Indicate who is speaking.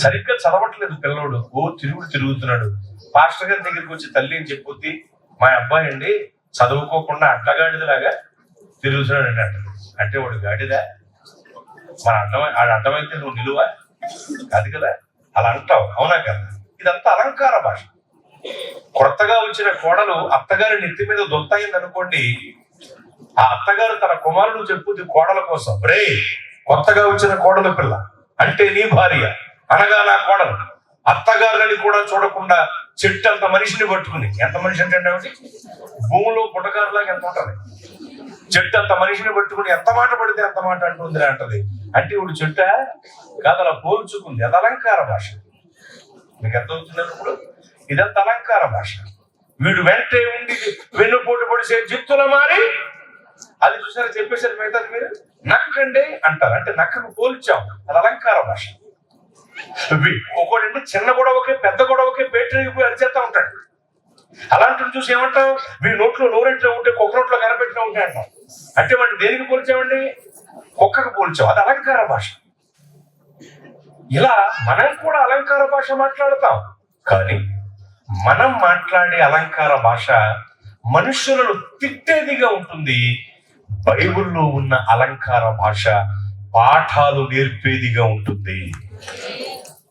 Speaker 1: సరిగ్గా చదవట్లేదు పిల్లోడు, తిరుగుతున్నాడు. పాస్టర్ గారి దగ్గరికి వచ్చి తల్లి అని చెప్పొద్ది, మా అబ్బాయి అండి చదువుకోకుండా అడ్డగాడిదలాగా తిరుగుతున్నాడు అండి అంటారు. అంటే వాడు గాడిదా? మన అర్థమైతే నువ్వు నిలువా? అది కదా, అలా అంటావు, అవునా కదా? ఇదంతా అలంకార భాష. కొత్తగా వచ్చిన కోడలు అత్తగారి నెత్తి మీద దొంతాయింది అనుకోండి, ఆ అత్తగారు తన కుమారుడు చెప్పుద్ది కోడల కోసం, రే కొత్తగా వచ్చిన కోడలు పిల్ల అంటే నీ భార్య అనగా నా కోడలు, అత్తగారులని కూడా చూడకుండా చెట్టు అంత మనిషిని పట్టుకుని, ఎంత మనిషి అంటే భూమిలో పుట్టగారులాగా ఎంత ఉంటది, చెట్టు అంత మనిషిని పట్టుకుని ఎంత మాట పడితే అంత మాట అంటుంది అంటది. అంటే ఇప్పుడు చెట్ట కాదు, అలా పోల్చుకుంది. అది అలంకార భాష. మీకు ఎంత అవుతుంది ఇప్పుడు? ఇదంత అలంకార భాష. వీడు వెంటే ఉండి వెన్నుపోటు పొడిసే జిత్తుల మారి, అది చూసారు చెప్పేసారు మిగతాది మీరు నక్కండి అంటారు. అంటే నక్కకు పోల్చాం, అది అలంకార భాష. ఒక్కోడంటే చిన్న గొడవకే పెద్ద గొడవకే పేటరిగిపోయి అరిచేస్తా ఉంటాడు. అలాంటివి చూసి ఏమంటావు, మీ నోట్లో నోరెంట్లో ఉంటే కుక్క నోట్లో కనపెట్టినా ఉంటాయి అంటాం. అంటే వాడిని దేనికి పోల్చామండి? కుక్కకు పోల్చాం. అది అలంకార భాష. ఇలా మనం కూడా అలంకార భాష మాట్లాడతాం, కానీ మనం మాట్లాడే అలంకార భాష మనుషులను తిట్టేదిగా ఉంటుంది. బైబిల్లో ఉన్న అలంకార భాష పాఠాలు నేర్పేదిగా ఉంటుంది.